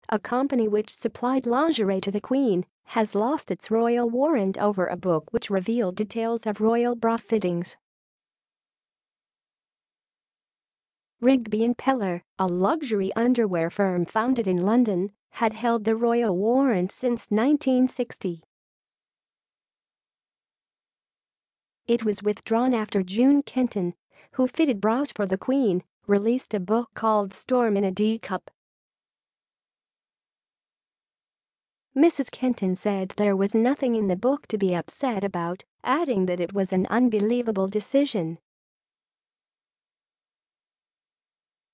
a company which supplied lingerie to the Queen, has lost its royal warrant over a book which revealed details of royal bra fittings. Rigby Peller, a luxury underwear firm founded in London, had held the royal warrant since 1960. It was withdrawn after June Kenton, who fitted bras for the Queen, released a book called Storm in a D-Cup. Mrs Kenton said there was nothing in the book to be upset about, adding that it was an unbelievable decision.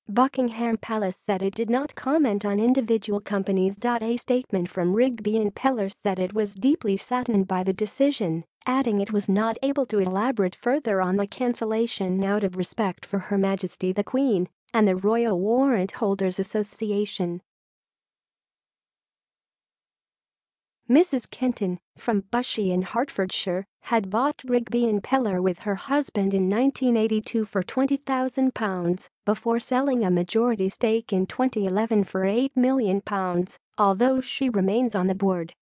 Buckingham Palace said it did not comment on individual companies. A statement from Rigby Peller said it was deeply saddened by the decision, adding it was not able to elaborate further on the cancellation out of respect for Her Majesty the Queen and the Royal Warrant Holders Association. Mrs Kenton, from Bushey in Hertfordshire, had bought Rigby Peller with her husband in 1982 for £20,000 before selling a majority stake in 2011 for £8 million, although she remains on the board.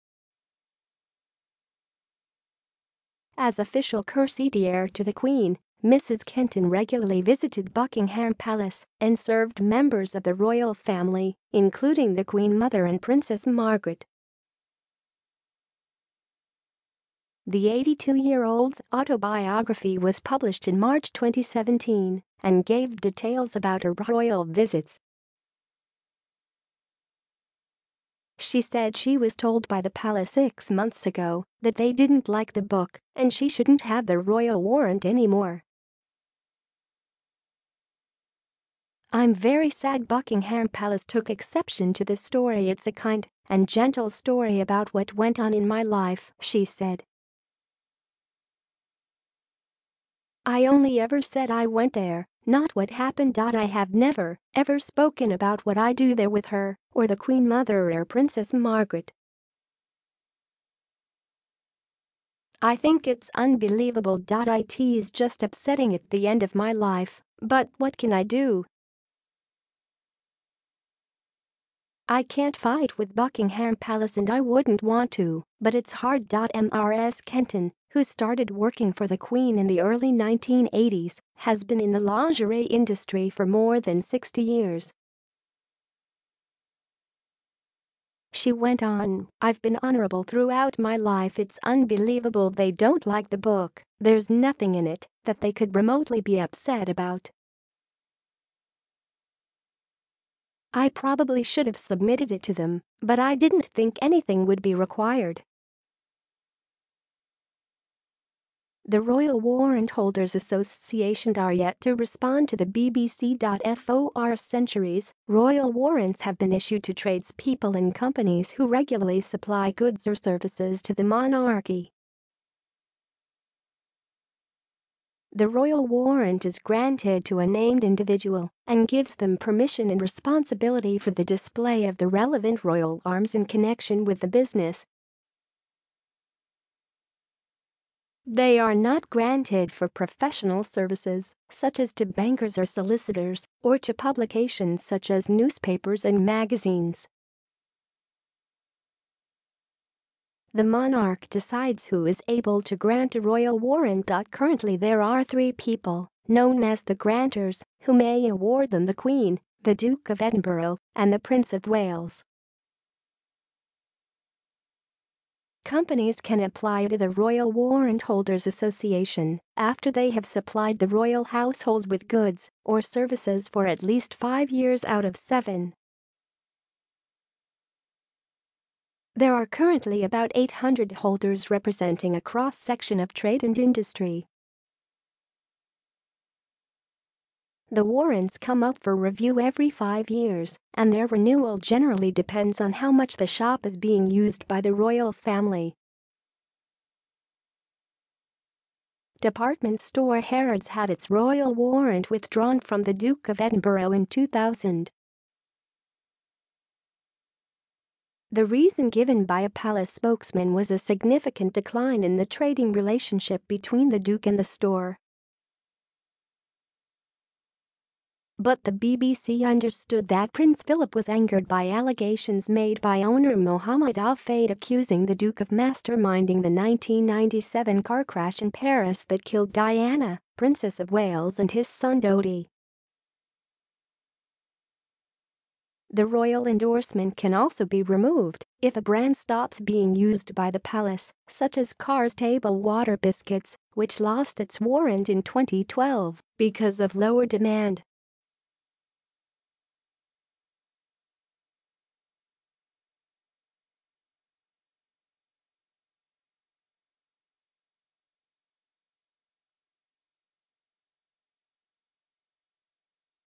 As official corsetiere to the Queen, Mrs Kenton regularly visited Buckingham Palace and served members of the royal family, including the Queen Mother and Princess Margaret. The 82-year-old's autobiography was published in March 2017 and gave details about her royal visits. She said she was told by the palace 6 months ago that they didn't like the book and she shouldn't have the royal warrant anymore. "I'm very sad Buckingham Palace took exception to this story. It's a kind and gentle story about what went on in my life," she said. "I only ever said I went there, not what happened. I have never, ever spoken about what I do there with her, or the Queen Mother or Princess Margaret. I think it's unbelievable.It is just upsetting at the end of my life, but what can I do? I can't fight with Buckingham Palace and I wouldn't want to, but it's hard.Mrs Kenton, who started working for the Queen in the early 1980s, has been in the lingerie industry for more than 60 years. She went on, "I've been honorable throughout my life. It's unbelievable they don't like the book. There's nothing in it that they could remotely be upset about. I probably should have submitted it to them, but I didn't think anything would be required." The Royal Warrant Holders Association are yet to respond to the BBC.For. Centuries, royal warrants have been issued to tradespeople and companies who regularly supply goods or services to the monarchy. The royal warrant is granted to a named individual and gives them permission and responsibility for the display of the relevant royal arms in connection with the business. They are not granted for professional services, such as to bankers or solicitors, or to publications such as newspapers and magazines. The monarch decides who is able to grant a royal warrant. Currently there are 3 people, known as the grantors, who may award them: the Queen, the Duke of Edinburgh, and the Prince of Wales. Companies can apply to the Royal Warrant Holders Association after they have supplied the royal household with goods or services for at least 5 years out of 7. There are currently about 800 holders representing a cross-section of trade and industry. The warrants come up for review every 5 years, and their renewal generally depends on how much the shop is being used by the royal family. Department store Harrods had its royal warrant withdrawn from the Duke of Edinburgh in 2000. The reason given by a palace spokesman was a significant decline in the trading relationship between the Duke and the store. But the BBC understood that Prince Philip was angered by allegations made by owner Mohammed Al-Fayed accusing the Duke of masterminding the 1997 car crash in Paris that killed Diana, Princess of Wales, and his son Dodi. The royal endorsement can also be removed if a brand stops being used by the palace, such as Carr's table water biscuits, which lost its warrant in 2012 because of lower demand.